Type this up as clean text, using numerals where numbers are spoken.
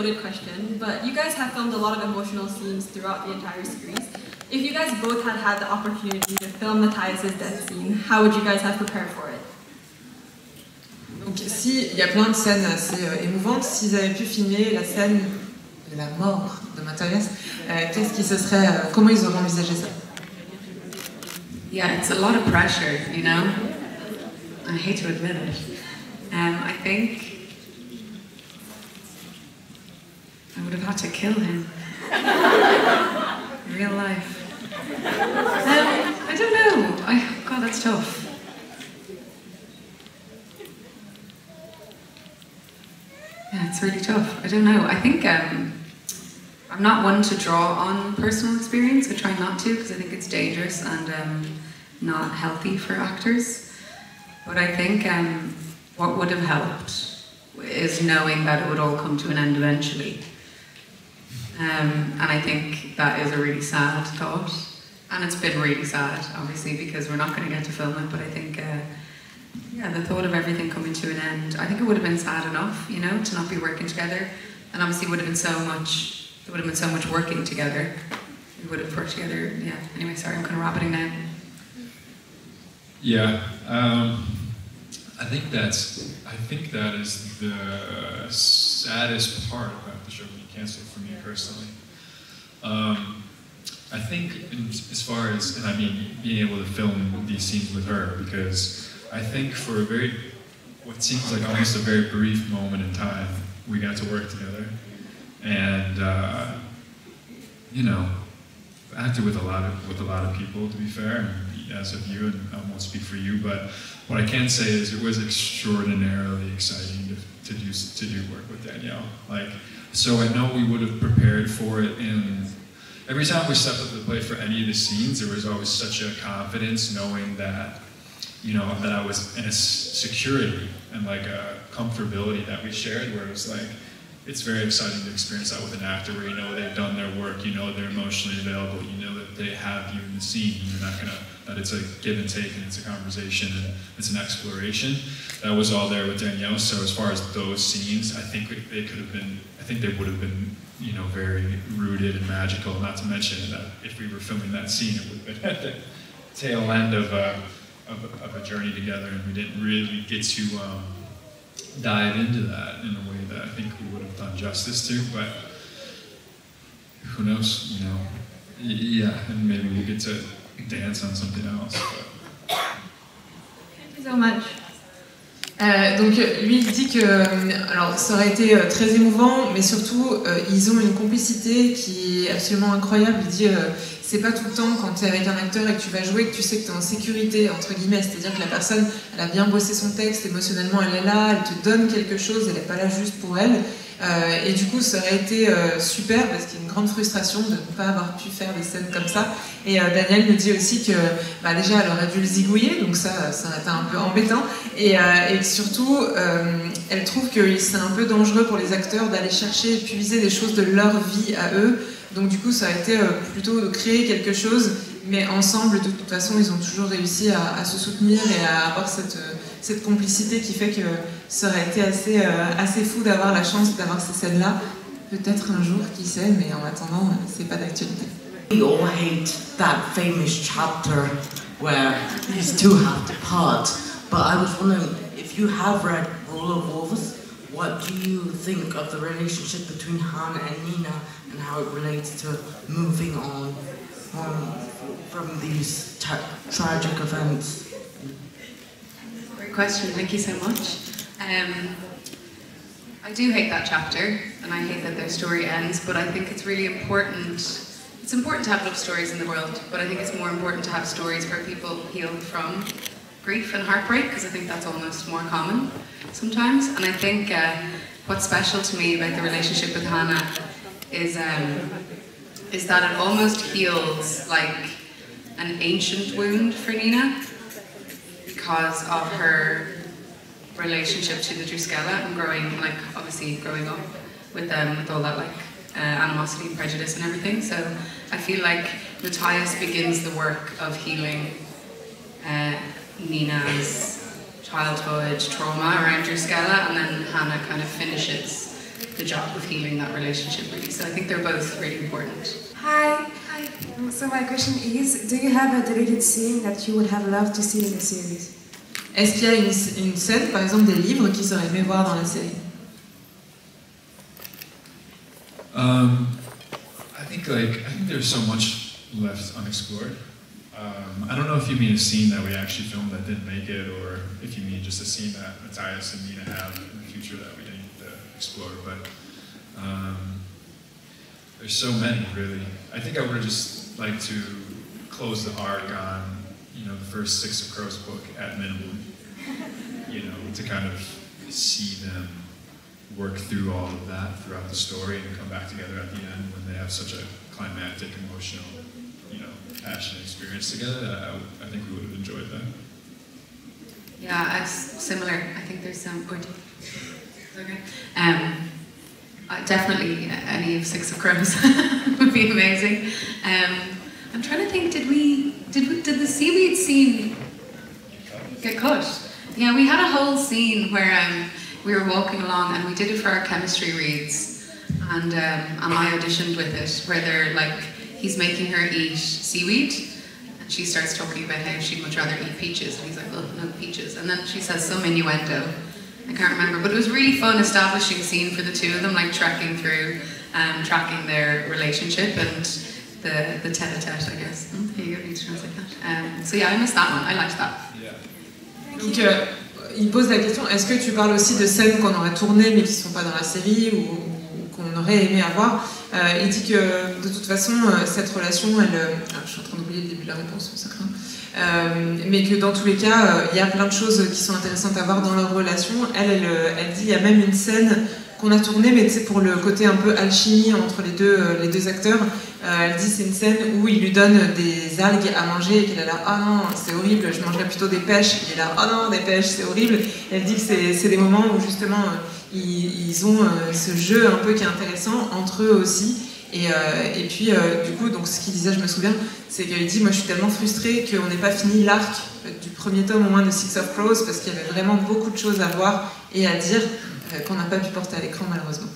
loaded question, but you guys have filmed a lot of emotional scenes throughout the entire series. If you guys both had had the opportunity to film Matthias's death scene, how would you guys have prepared for it? Donc s'il y a plein de scènes assez émouvantes, s'ils avaient pu filmer la scène de la mort de Matthias, qu'est-ce qui se serait, comment ils auraient envisagé ça? Yeah, it's a lot of pressure, you know. I hate to admit it. I think I would have had to kill him. In real life. I don't know. God, that's tough. Yeah, it's really tough. I don't know. I think I'm not one to draw on personal experience. I try not to because I think it's dangerous and not healthy for actors. But I think what would have helped is knowing that it would all come to an end eventually. And I think that is a really sad thought. And it's been really sad, obviously, because we're not going to get to film it. But I think, yeah, the thought of everything coming to an end, I think it would have been sad enough, you know, to not be working together. And obviously it would have been so much, there would have been so much working together. We would have worked together, yeah. Anyway, sorry, I'm kind of rabbiting now. Yeah, I think that is the saddest part about the show being cancelled for me personally. I think as far as, and I mean, being able to film these scenes with her, because I think for what seems like almost a very brief moment in time, we got to work together. And, you know, I acted with a lot of people, to be fair, and as of you, and I won't speak for you, but what I can say is it was extraordinarily exciting to do work with Danielle. Like, so I know we would have prepared for it, and every time we stepped up to the plate for any of the scenes, there was always such a confidence knowing that, you know, that I was in a security and like a comfortability that we shared, where it was like, it's very exciting to experience that with an actor where you know they've done their work, you know they're emotionally available, you know that they have you in the scene, and you're not gonna, that it's a give and take and it's a conversation and it's an exploration. That was all there with Danielle. So as far as those scenes, I think they could have been, I think they would have been, you know, very rooted and magical, not to mention that if we were filming that scene, it would have been at the tail end of a journey together, and we didn't really get to dive into that in a way that I think we would have done justice to, but who knows, you know. Yeah, and maybe we'll get to dance on something else. But. Thank you so much. Donc lui il dit que alors ça aurait été très émouvant, mais surtout ils ont une complicité qui est absolument incroyable. Il dit c'est pas tout le temps quand tu es avec un acteur et que tu vas jouer que tu sais que tu es en sécurité entre guillemets, c'est-à-dire que la personne elle a bien bossé son texte, émotionnellement elle est là, elle te donne quelque chose, elle n'est pas là juste pour elle. Et du coup ça aurait été super parce qu'il y a une grande frustration de ne pas avoir pu faire des scènes comme ça. Et Danielle me dit aussi que bah, déjà elle aurait dû le zigouiller, donc ça aurait été un peu embêtant. Et surtout elle trouve que c'est un peu dangereux pour les acteurs d'aller chercher et puiser des choses de leur vie à eux. Donc du coup ça a été plutôt de créer quelque chose, mais ensemble de toute façon ils ont toujours réussi à se soutenir et à avoir cette complicité qui fait que ça aurait été assez fou d'avoir la chance d'avoir ces scènes-là. Peut-être un jour, qui sait, mais en attendant, c'est pas d'actualité. We all hate that famous chapter where these two have to part, but I was wondering, if you have read Rule of Wolves, what do you think of the relationship between Hannah and Nina and how it relates to moving on from these tragic events? Great question, thank you so much. I do hate that chapter, and I hate that their story ends, but I think it's really important. It's important to have love stories in the world, but I think it's more important to have stories where people heal from grief and heartbreak, because I think that's almost more common sometimes. And I think what's special to me about the relationship with Hannah is that it almost heals like an ancient wound for Nina because of her relationship to the Druskella and obviously growing up with them, with all that like animosity and prejudice and everything. So I feel like Matthias begins the work of healing Nina's childhood trauma around Druskella, and then Hannah kind of finishes the job of healing that relationship, really. So I think they're both really important. Hi. Hi. So my question is, do you have a deleted scene that you would have loved to see in the series? Est-ce qu'il y a une scène, par exemple, des livres qu'ils auraient aimé voir dans la série? I think there's so much left unexplored. I don't know if you mean a scene that we actually filmed that didn't make it, or if you mean just a scene that Matthias and Nina have in the future that we didn't explore. But there's so many, really. I think I would have just liked to close the arc on, the first Six of Crows book at minimum. To kind of see them work through all of that throughout the story and come back together at the end when they have such a climactic, emotional, passionate experience together. I think we would have enjoyed that. Yeah, it's similar. I think there's some. Okay. Definitely any of Six of Crows would be amazing. I'm trying to think. Did the seaweed scene get cut? Yeah, we had a whole scene where we were walking along, and we did it for our chemistry reads, and I auditioned with it, where they're like, he's making her eat seaweed, and she starts talking about how she'd much rather eat peaches, and he's like, oh, no peaches, and then she says some innuendo, I can't remember, but it was really fun establishing a scene for the two of them, like trekking through, tracking their relationship, and the tete-a-tete, I guess. Here you go, you translate that. So yeah, I missed that one, I liked that. Donc, il pose la question, est-ce que tu parles aussi de scènes qu'on aurait tournées mais qui ne sont pas dans la série ou qu'on aurait aimé avoir? Il dit que de toute façon, cette relation, je suis en train d'oublier le début de la réponse, ça craint. Mais que dans tous les cas, il y a plein de choses qui sont intéressantes à voir dans leur relation. Elle dit, il y a même une scène qu'on a tournée, mais c'est pour le côté un peu alchimie entre les deux acteurs. Elle dit c'est une scène où il lui donne des algues à manger et qu'elle est là, ah non, c'est horrible, je mangerais plutôt des pêches. Il est là, ah non, des pêches, c'est horrible. Et elle dit que c'est des moments où justement ils ont ce jeu un peu qui est intéressant entre eux aussi. Et puis du coup, donc ce qu'il disait, je me souviens, c'est qu'il dit, moi je suis tellement frustrée qu'on n'ait pas fini l'arc du premier tome au moins de Six of Crows parce qu'il y avait vraiment beaucoup de choses à voir et à dire qu'on n'a pas pu porter à l'écran malheureusement.